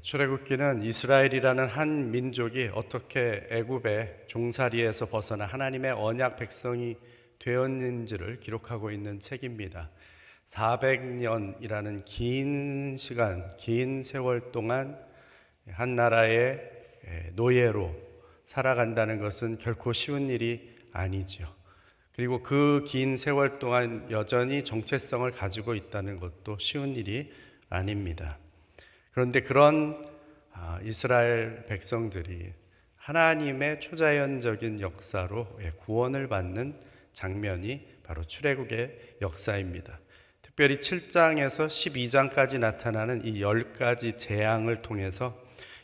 출애굽기는 이스라엘이라는 한 민족이 어떻게 애굽의 종살이에서 벗어나 하나님의 언약 백성이 되었는지를 기록하고 있는 책입니다. 400년이라는 긴 시간, 긴 세월 동안 한 나라의 노예로 살아간다는 것은 결코 쉬운 일이 아니죠. 그리고 그 긴 세월 동안 여전히 정체성을 가지고 있다는 것도 쉬운 일이 아닙니다. 그런데 그런 이스라엘 백성들이 하나님의 초자연적인 역사로 구원을 받는 장면이 바로 출애굽의 역사입니다. 특별히 7장에서 12장까지 나타나는 이 10가지 재앙을 통해서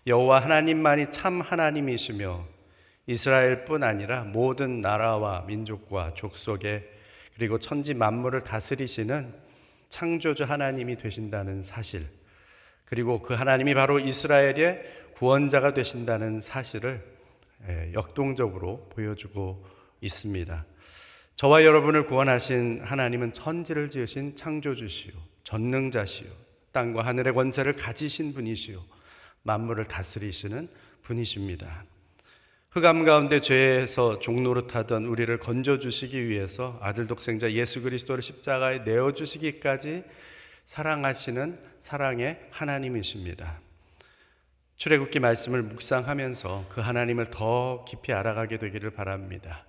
여호와 하나님만이 참 하나님이시며 이스라엘뿐 아니라 모든 나라와 민족과 족속에 그리고 천지 만물을 다스리시는 창조주 하나님이 되신다는 사실, 그리고 그 하나님이 바로 이스라엘의 구원자가 되신다는 사실을 역동적으로 보여주고 있습니다. 저와 여러분을 구원하신 하나님은 천지를 지으신 창조주시요 전능자시요 땅과 하늘의 권세를 가지신 분이시요 만물을 다스리시는 분이십니다. 흑암 가운데 죄에서 종노릇하던 우리를 건져주시기 위해서 아들 독생자 예수 그리스도를 십자가에 내어주시기까지 사랑하시는 사랑의 하나님이십니다. 출애굽기 말씀을 묵상하면서 그 하나님을 더 깊이 알아가게 되기를 바랍니다.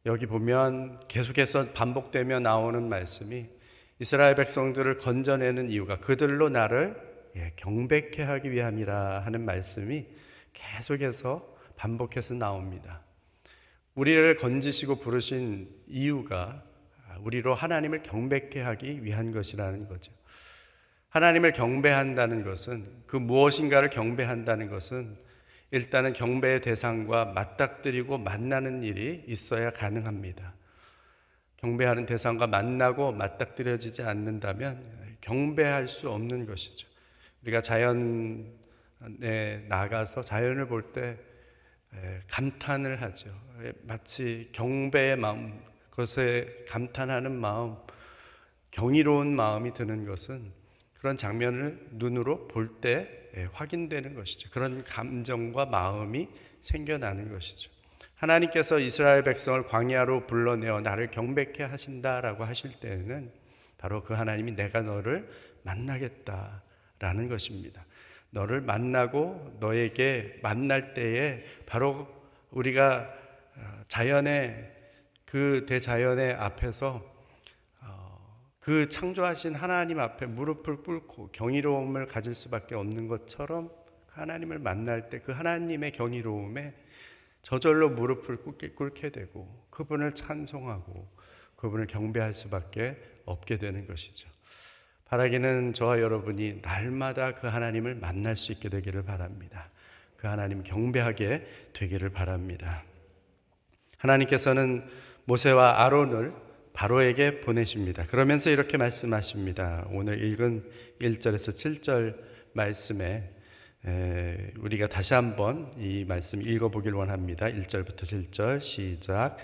여기 보면 계속해서 반복되며 나오는 말씀이 이스라엘 백성들을 건져내는 이유가 그들로 나를 경배케 하기 위함이라 하는 말씀이 계속해서 반복해서 나옵니다. 우리를 건지시고 부르신 이유가 우리로 하나님을 경배케 하기 위한 것이라는 거죠. 하나님을 경배한다는 것은, 그 무엇인가를 경배한다는 것은 일단은 경배의 대상과 맞닥뜨리고 만나는 일이 있어야 가능합니다. 경배하는 대상과 만나고 맞닥뜨려지지 않는다면 경배할 수 없는 것이죠. 우리가 자연에 나가서 자연을 볼 때 감탄을 하죠. 마치 경배의 마음, 그것에 감탄하는 마음, 경이로운 마음이 드는 것은 그런 장면을 눈으로 볼 때 확인되는 것이죠. 그런 감정과 마음이 생겨나는 것이죠. 하나님께서 이스라엘 백성을 광야로 불러내어 나를 경배케 하신다라고 하실 때에는 바로 그 하나님이 내가 너를 만나겠다라는 것입니다. 너를 만나고 너에게 만날 때에 바로 우리가 자연의 그 대자연의 앞에서 그 창조하신 하나님 앞에 무릎을 꿇고 경이로움을 가질 수밖에 없는 것처럼 하나님을 만날 때 그 하나님의 경이로움에 저절로 무릎을 꿇게 되고 그분을 찬송하고 그분을 경배할 수밖에 없게 되는 것이죠. 바라기는 저와 여러분이 날마다 그 하나님을 만날 수 있게 되기를 바랍니다. 그 하나님 경배하게 되기를 바랍니다. 하나님께서는 모세와 아론을 바로에게 보내십니다. 그러면서 이렇게 말씀하십니다. 오늘 읽은 1절에서 7절 말씀에 우리가 다시 한번 이 말씀 읽어보길 원합니다. 1절부터 7절 시작.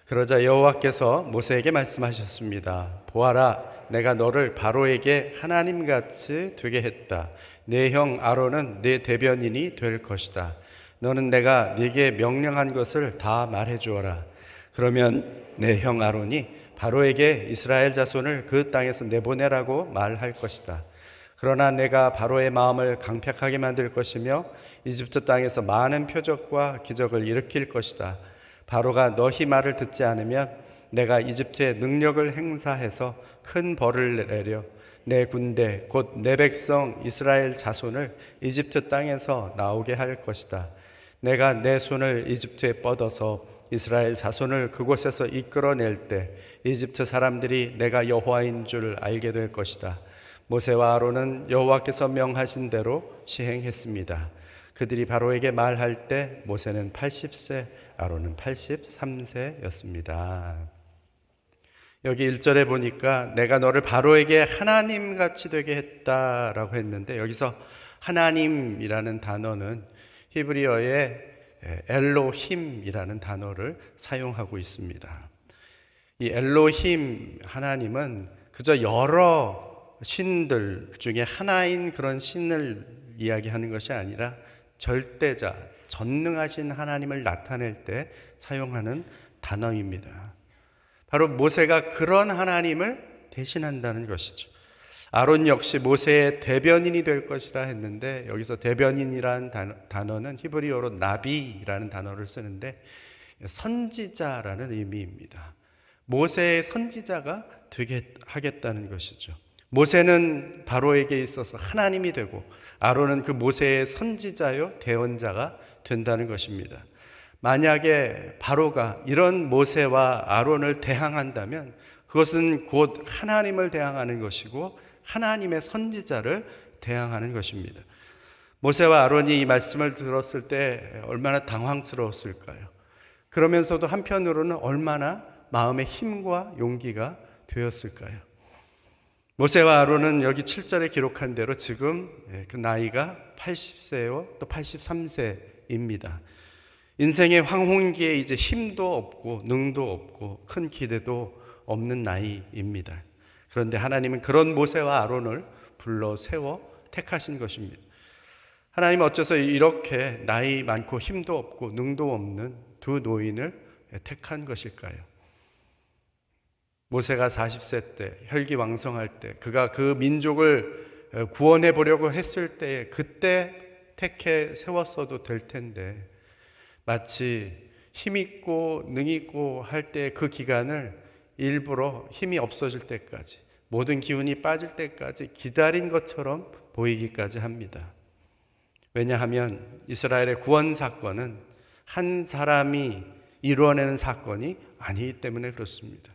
그러자 여호와께서 모세에게 말씀하셨습니다. 보아라, 내가 너를 바로에게 하나님같이 되게 했다. 내 형 아론은 내 대변인이 될 것이다. 너는 내가 네게 명령한 것을 다 말해 주어라. 그러면 내 형 아론이 바로에게 이스라엘 자손을 그 땅에서 내보내라고 말할 것이다. 그러나 내가 바로의 마음을 강팍하게 만들 것이며 이집트 땅에서 많은 표적과 기적을 일으킬 것이다. 바로가 너희 말을 듣지 않으면 내가 이집트에 능력을 행사해서 큰 벌을 내려 내 군대 곧 내 백성 이스라엘 자손을 이집트 땅에서 나오게 할 것이다. 내가 내 손을 이집트에 뻗어서 이스라엘 자손을 그곳에서 이끌어낼 때 이집트 사람들이 내가 여호와인 줄 알게 될 것이다. 모세와 아론은 여호와께서 명하신 대로 시행했습니다. 그들이 바로에게 말할 때 모세는 80세, 아론은 83세였습니다. 여기 1절에 보니까 내가 너를 바로에게 하나님같이 되게 했다라고 했는데 여기서 하나님이라는 단어는 히브리어의 엘로힘이라는 단어를 사용하고 있습니다. 이 엘로힘 하나님은 그저 여러 신들 중에 하나인 그런 신을 이야기하는 것이 아니라 절대자, 전능하신 하나님을 나타낼 때 사용하는 단어입니다. 바로 모세가 그런 하나님을 대신한다는 것이죠. 아론 역시 모세의 대변인이 될 것이라 했는데, 여기서 대변인이라는 단어는 히브리어로 나비라는 단어를 쓰는데 선지자라는 의미입니다. 모세의 선지자가 되게 하겠다는 것이죠. 모세는 바로에게 있어서 하나님이 되고 아론은 그 모세의 선지자요 대언자가 된다는 것입니다. 만약에 바로가 이런 모세와 아론을 대항한다면 그것은 곧 하나님을 대항하는 것이고 하나님의 선지자를 대항하는 것입니다. 모세와 아론이 이 말씀을 들었을 때 얼마나 당황스러웠을까요? 그러면서도 한편으로는 얼마나 마음의 힘과 용기가 되었을까요? 모세와 아론은 여기 7절에 기록한 대로 지금 그 나이가 80세요 또 83세입니다. 인생의 황혼기에 이제 힘도 없고 능도 없고 큰 기대도 없는 나이입니다. 그런데 하나님은 그런 모세와 아론을 불러 세워 택하신 것입니다. 하나님은 어째서 이렇게 나이 많고 힘도 없고 능도 없는 두 노인을 택한 것일까요? 모세가 40세 때 혈기왕성할 때 그가 그 민족을 구원해 보려고 했을 때 그때 택해 세웠어도 될 텐데 마치 힘있고 능있고 할 때 그 기간을 일부러 힘이 없어질 때까지 모든 기운이 빠질 때까지 기다린 것처럼 보이기까지 합니다. 왜냐하면 이스라엘의 구원 사건은 한 사람이 이루어내는 사건이 아니기 때문에 그렇습니다.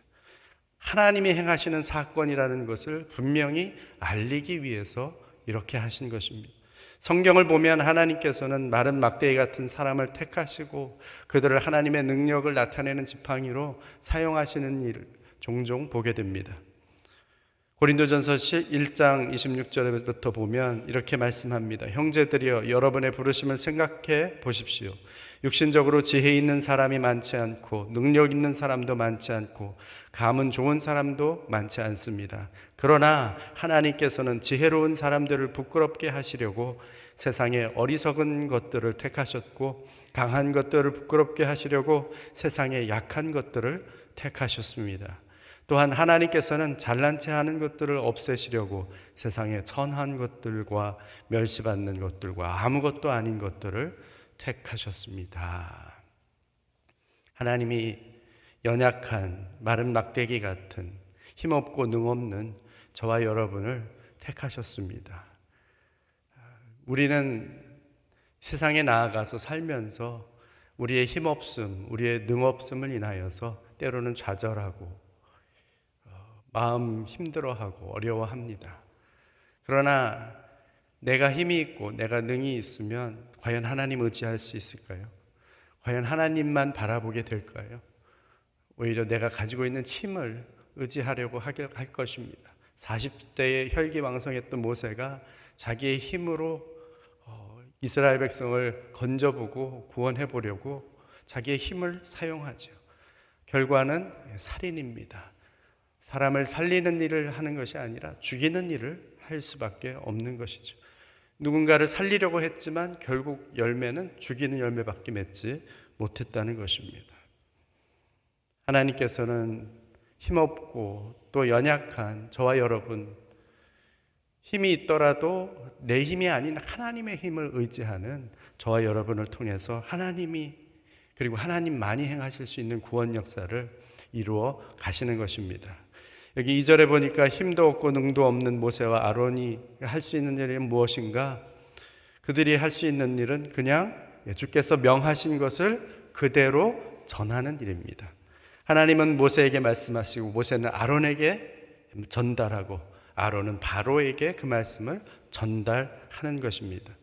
하나님이 행하시는 사건이라는 것을 분명히 알리기 위해서 이렇게 하신 것입니다. 성경을 보면 하나님께서는 마른 막대기 같은 사람을 택하시고 그들을 하나님의 능력을 나타내는 지팡이로 사용하시는 일을 종종 보게 됩니다. 고린도전서 1장 26절부터 보면 이렇게 말씀합니다. 형제들이여 여러분의 부르심을 생각해 보십시오. 육신적으로 지혜 있는 사람이 많지 않고 능력 있는 사람도 많지 않고 감은 좋은 사람도 많지 않습니다. 그러나 하나님께서는 지혜로운 사람들을 부끄럽게 하시려고 세상의 어리석은 것들을 택하셨고 강한 것들을 부끄럽게 하시려고 세상의 약한 것들을 택하셨습니다. 또한 하나님께서는 잘난 체 하는 것들을 없애시려고 세상의 선한 것들과 멸시받는 것들과 아무것도 아닌 것들을 택하셨습니다. 하나님이 연약한 마른 막대기 같은 힘없고 능없는 저와 여러분을 택하셨습니다. 우리는 세상에 나아가서 살면서 우리의 힘없음, 우리의 능없음을 인하여서 때로는 좌절하고 마음 힘들어하고 어려워합니다. 그러나 내가 힘이 있고 내가 능이 있으면 과연 하나님 의지할 수 있을까요? 과연 하나님만 바라보게 될까요? 오히려 내가 가지고 있는 힘을 의지하려고 할 것입니다. 40대에 혈기왕성했던 모세가 자기의 힘으로 이스라엘 백성을 건져보고 구원해보려고 자기의 힘을 사용하죠. 결과는 살인입니다. 사람을 살리는 일을 하는 것이 아니라 죽이는 일을 할 수밖에 없는 것이죠. 누군가를 살리려고 했지만 결국 열매는 죽이는 열매밖에 맺지 못했다는 것입니다. 하나님께서는 힘없고 또 연약한 저와 여러분, 힘이 있더라도 내 힘이 아닌 하나님의 힘을 의지하는 저와 여러분을 통해서 하나님이 그리고 하나님만이 행하실 수 있는 구원 역사를 이루어 가시는 것입니다. 여기 2절에 보니까 힘도 없고 능도 없는 모세와 아론이 할 수 있는 일이 무엇인가? 그들이 할 수 있는 일은 그냥 주께서 명하신 것을 그대로 전하는 일입니다. 하나님은 모세에게 말씀하시고 모세는 아론에게 전달하고 아론은 바로에게 그 말씀을 전달하는 것입니다.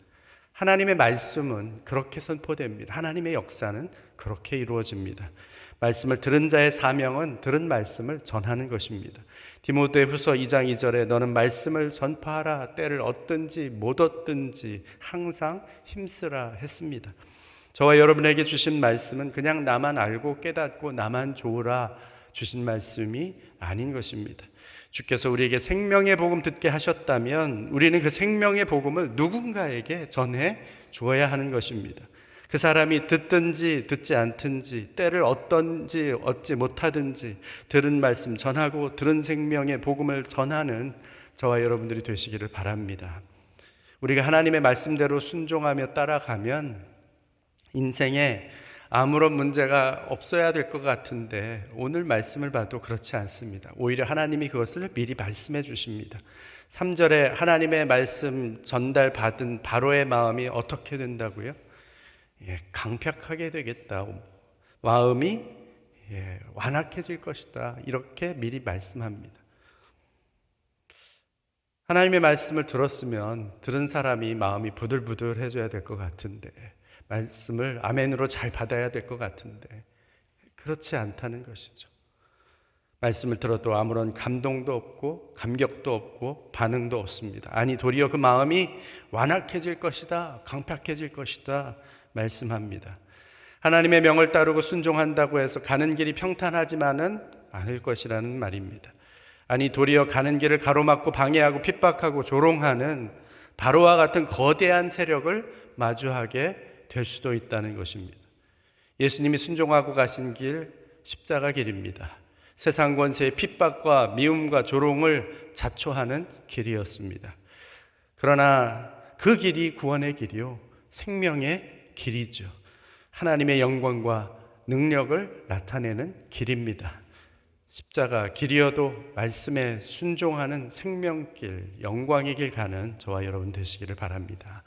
하나님의 말씀은 그렇게 선포됩니다. 하나님의 역사는 그렇게 이루어집니다. 말씀을 들은 자의 사명은 들은 말씀을 전하는 것입니다. 디모데후서 2장 2절에 너는 말씀을 전파하라. 때를 얻든지 못 얻든지 항상 힘쓰라 했습니다. 저와 여러분에게 주신 말씀은 그냥 나만 알고 깨닫고 나만 좋으라 주신 말씀이 아닌 것입니다. 주께서 우리에게 생명의 복음 듣게 하셨다면 우리는 그 생명의 복음을 누군가에게 전해 주어야 하는 것입니다. 그 사람이 듣든지 듣지 않든지, 때를 얻든지 얻지 못하든지 들은 말씀 전하고 들은 생명의 복음을 전하는 저와 여러분들이 되시기를 바랍니다. 우리가 하나님의 말씀대로 순종하며 따라가면 인생에 아무런 문제가 없어야 될 것 같은데 오늘 말씀을 봐도 그렇지 않습니다. 오히려 하나님이 그것을 미리 말씀해 주십니다. 3절에 하나님의 말씀 전달받은 바로의 마음이 어떻게 된다고요? 강팍하게 되겠다. 마음이 완악해질 것이다. 이렇게 미리 말씀합니다. 하나님의 말씀을 들었으면 들은 사람이 마음이 부들부들해져야 될 것 같은데, 말씀을 아멘으로 잘 받아야 될 것 같은데 그렇지 않다는 것이죠. 말씀을 들어도 아무런 감동도 없고 감격도 없고 반응도 없습니다. 아니, 도리어 그 마음이 완악해질 것이다, 강팍해질 것이다 말씀합니다. 하나님의 명을 따르고 순종한다고 해서 가는 길이 평탄하지만은 않을 것이라는 말입니다. 아니, 도리어 가는 길을 가로막고 방해하고 핍박하고 조롱하는 바로와 같은 거대한 세력을 마주하게 될 수도 있다는 것입니다. 예수님이 순종하고 가신 길, 십자가 길입니다. 세상 권세의 핍박과 미움과 조롱을 자초하는 길이었습니다. 그러나 그 길이 구원의 길이요, 생명의 길이죠. 하나님의 영광과 능력을 나타내는 길입니다. 십자가 길이어도 말씀에 순종하는 생명길, 영광의 길 가는 저와 여러분 되시기를 바랍니다.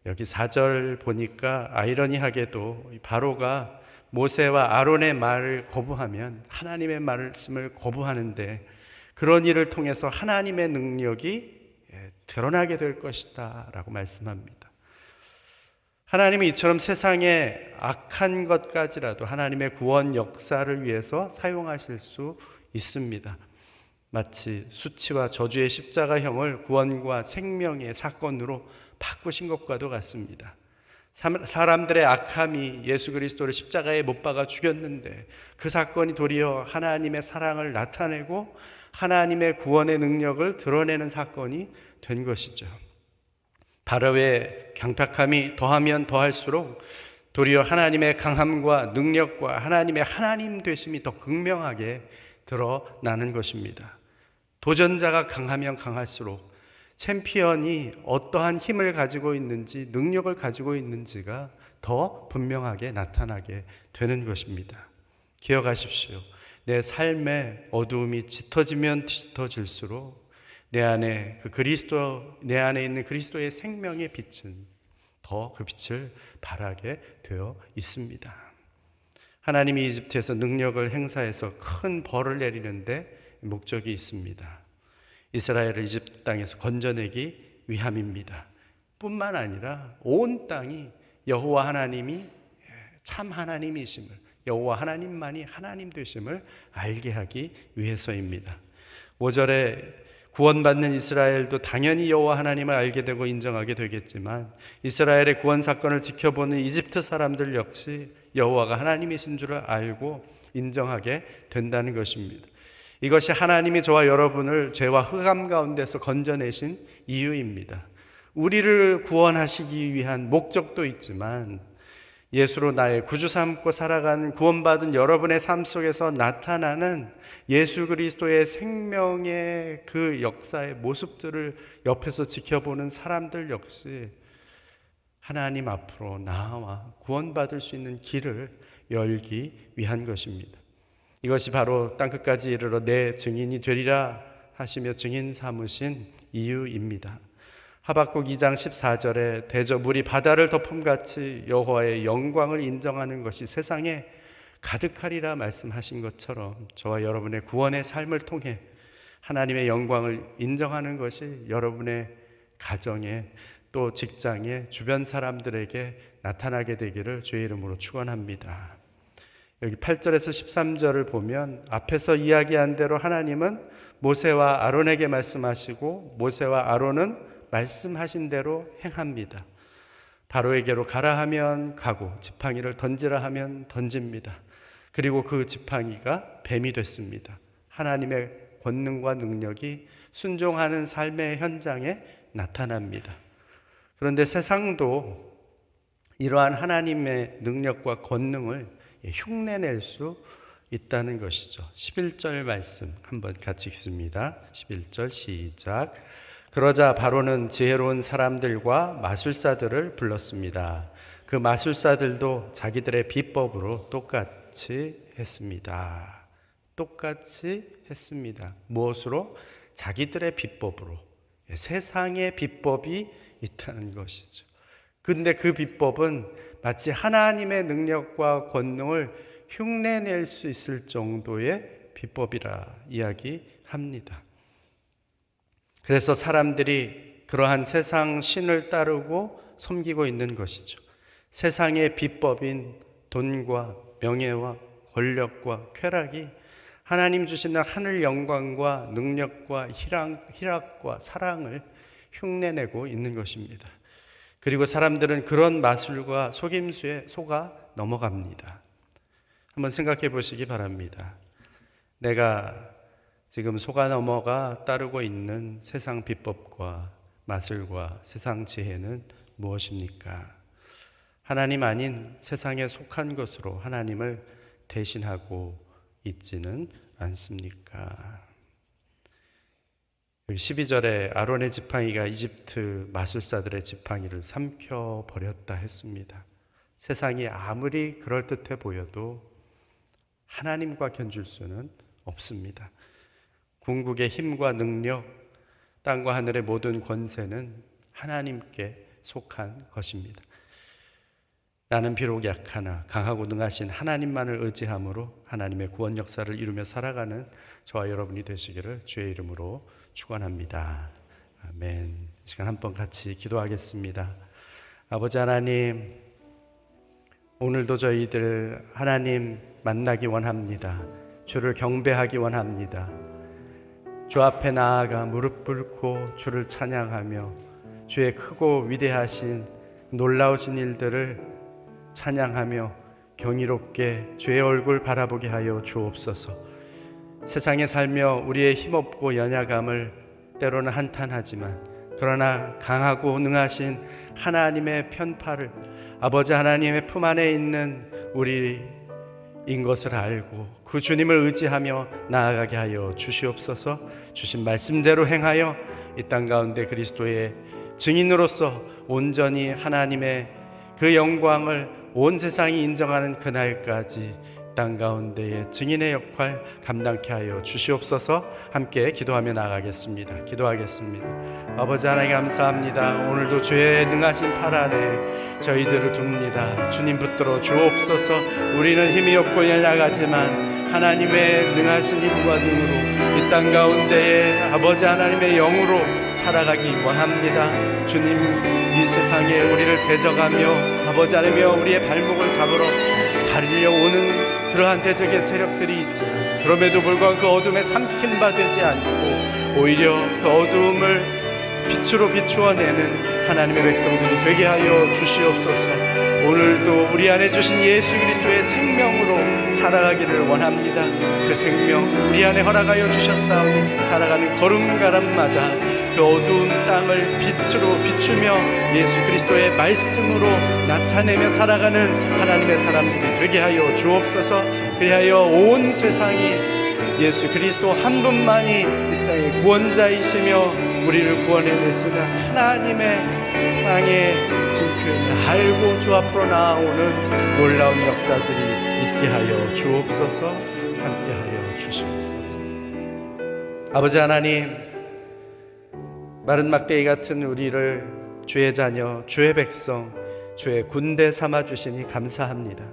여기 4절 보니까 아이러니하게도 바로가 모세와 아론의 말을 거부하면 하나님의 말씀을 거부하는데, 그런 일을 통해서 하나님의 능력이 드러나게 될 것이다 라고 말씀합니다. 하나님이 이처럼 세상에 악한 것까지라도 하나님의 구원 역사를 위해서 사용하실 수 있습니다. 마치 수치와 저주의 십자가형을 구원과 생명의 사건으로 바꾸신 것과도 같습니다. 사람들의 악함이 예수 그리스도를 십자가에 못 박아 죽였는데 그 사건이 도리어 하나님의 사랑을 나타내고 하나님의 구원의 능력을 드러내는 사건이 된 것이죠. 바로의 강팍함이 더하면 더할수록 도리어 하나님의 강함과 능력과 하나님의 하나님 되심이 더 극명하게 드러나는 것입니다. 도전자가 강하면 강할수록 챔피언이 어떠한 힘을 가지고 있는지, 능력을 가지고 있는지가 더 분명하게 나타나게 되는 것입니다. 기억하십시오. 내 삶의 어두움이 짙어지면 짙어질수록 내 안에 있는 그리스도의 생명의 빛은 더 그 빛을 발하게 되어 있습니다. 하나님이 이집트에서 능력을 행사해서 큰 벌을 내리는데 목적이 있습니다. 이스라엘을 이집트 땅에서 건져내기 위함입니다. 뿐만 아니라 온 땅이 여호와 하나님이 참 하나님이심을, 여호와 하나님만이 하나님 되심을 알게 하기 위해서입니다. 5절에 구원받는 이스라엘도 당연히 여호와 하나님을 알게 되고 인정하게 되겠지만, 이스라엘의 구원 사건을 지켜보는 이집트 사람들 역시 여호와가 하나님이신 줄을 알고 인정하게 된다는 것입니다. 이것이 하나님이 저와 여러분을 죄와 흑암 가운데서 건져내신 이유입니다. 우리를 구원하시기 위한 목적도 있지만, 예수로 나의 구주 삼고 살아가는 구원받은 여러분의 삶 속에서 나타나는 예수 그리스도의 생명의 그 역사의 모습들을 옆에서 지켜보는 사람들 역시 하나님 앞으로 나아와 구원받을 수 있는 길을 열기 위한 것입니다. 이것이 바로 땅끝까지 이르러 내 증인이 되리라 하시며 증인 삼으신 이유입니다. 하박국 2장 14절에 대저 물이 바다를 덮음같이 여호와의 영광을 인정하는 것이 세상에 가득하리라 말씀하신 것처럼, 저와 여러분의 구원의 삶을 통해 하나님의 영광을 인정하는 것이 여러분의 가정에, 또 직장에, 주변 사람들에게 나타나게 되기를 주의 이름으로 축원합니다. 여기 8절에서 13절을 보면 앞에서 이야기한 대로 하나님은 모세와 아론에게 말씀하시고 모세와 아론은 말씀하신 대로 행합니다. 바로에게로 가라 하면 가고 지팡이를 던지라 하면 던집니다. 그리고 그 지팡이가 뱀이 됐습니다. 하나님의 권능과 능력이 순종하는 삶의 현장에 나타납니다. 그런데 세상도 이러한 하나님의 능력과 권능을 흉내낼 수 있다는 것이죠. 11절 말씀 한번 같이 읽습니다. 11절 시작. 그러자 바로는 지혜로운 사람들과 마술사들을 불렀습니다. 그 마술사들도 자기들의 비법으로 똑같이 했습니다. 똑같이 했습니다. 무엇으로? 자기들의 비법으로. 세상의 비법이 있다는 것이죠. 근데 그 비법은 마치 하나님의 능력과 권능을 흉내낼 수 있을 정도의 비법이라 이야기합니다. 그래서 사람들이 그러한 세상 신을 따르고 섬기고 있는 것이죠. 세상의 비법인 돈과 명예와 권력과 쾌락이 하나님 주시는 하늘 영광과 능력과 희락과 사랑을 흉내내고 있는 것입니다. 그리고 사람들은 그런 마술과 속임수에 속아 넘어갑니다. 한번 생각해 보시기 바랍니다. 내가 지금 속아 넘어가 따르고 있는 세상 비법과 마술과 세상 지혜는 무엇입니까? 하나님 아닌 세상에 속한 것으로 하나님을 대신하고 있지는 않습니까? 12절에 아론의 지팡이가 이집트 마술사들의 지팡이를 삼켜버렸다 했습니다. 세상이 아무리 그럴듯해 보여도 하나님과 견줄 수는 없습니다. 궁극의 힘과 능력, 땅과 하늘의 모든 권세는 하나님께 속한 것입니다. 나는 비록 약하나 강하고 능하신 하나님만을 의지함으로 하나님의 구원 역사를 이루며 살아가는 저와 여러분이 되시기를 주의 이름으로 축원합니다. 아멘. 이 시간 한번 같이 기도하겠습니다. 아버지 하나님, 오늘도 저희들 하나님 만나기 원합니다. 주를 경배하기 원합니다. 주 앞에 나아가 무릎 꿇고 주를 찬양하며 주의 크고 위대하신 놀라우신 일들을 찬양하며 경이롭게 주의 얼굴 바라보게 하여 주옵소서. 세상에 살며 우리의 힘없고 연약함을 때로는 한탄하지만 그러나 강하고 능하신 하나님의 편파를 아버지 하나님의 품 안에 있는 우리인 것을 알고 그 주님을 의지하며 나아가게 하여 주시옵소서. 주신 말씀대로 행하여 이 땅 가운데 그리스도의 증인으로서 온전히 하나님의 그 영광을 온 세상이 인정하는 그날까지 땅 가운데의 증인의 역할 감당케 하여 주시옵소서. 함께 기도하며 나아가겠습니다. 기도하겠습니다. 아버지 하나님 감사합니다. 오늘도 주의 능하신 팔 아래 저희들을 둡니다. 주님 붙들어 주옵소서. 우리는 힘이 없고 연약하지만 하나님의 능하신 힘과 능으로 이 땅 가운데에 아버지 하나님의 영으로 살아가기 원합니다. 주님, 이 세상에 우리를 대적하며 아버지 하나님여 우리의 발목을 잡으러 달려오는 그러한 대적의 세력들이 있지만 그럼에도 불구하고 그 어둠에 삼킨 바 되지 않고 오히려 그 어둠을 빛으로 비추어내는 하나님의 백성들이 되게 하여 주시옵소서. 오늘도 우리 안에 주신 예수 그리스도의 생명으로 살아가기를 원합니다. 그 생명 우리 안에 허락하여 주셨사오니 살아가는 걸음걸음마다 그 어두운 땅을 빛으로 비추며 예수 그리스도의 말씀으로 나타내며 살아가는 하나님의 사람들이 되게 하여 주옵소서. 그리하여 온 세상이 예수 그리스도 한 분만이 이 땅의 구원자이시며 우리를 구원해내시는 하나님의 사랑의 증표를 알고 주 앞으로 나아오는 놀라운 역사들이 있게 하여 주옵소서. 함께 하여 주시옵소서. 아버지 하나님, 마른 막대기 같은 우리를 주의 자녀, 주의 백성, 주의 군대 삼아주시니 감사합니다.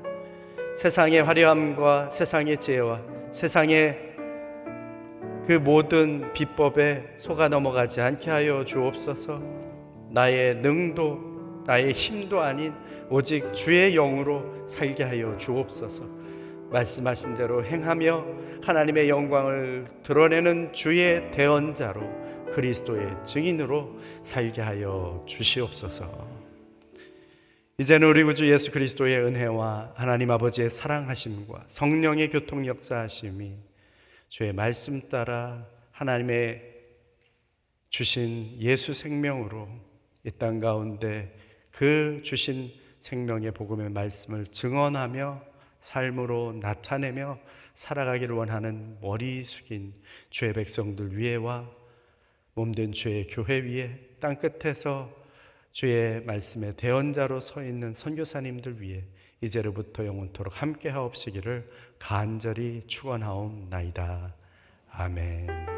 세상의 화려함과 세상의 지혜와 세상의 그 모든 비법에 속아 넘어가지 않게 하여 주옵소서. 나의 능도 나의 힘도 아닌 오직 주의 영으로 살게 하여 주옵소서. 말씀하신 대로 행하며 하나님의 영광을 드러내는 주의 대언자로 그리스도의 증인으로 살게 하여 주시옵소서. 이제는 우리 구주 예수 그리스도의 은혜와 하나님 아버지의 사랑하심과 성령의 교통 역사하심이 주의 말씀 따라 하나님의 주신 예수 생명으로 이 땅 가운데 그 주신 생명의 복음의 말씀을 증언하며 삶으로 나타내며 살아가기를 원하는 머리 숙인 주의 백성들 위에와 몸된 주의 교회 위에 땅 끝에서 주의 말씀의 대언자로 서 있는 선교사님들 위해 이제로부터 영원토록 함께 하옵시기를 간절히 축원하옵나이다. 아멘.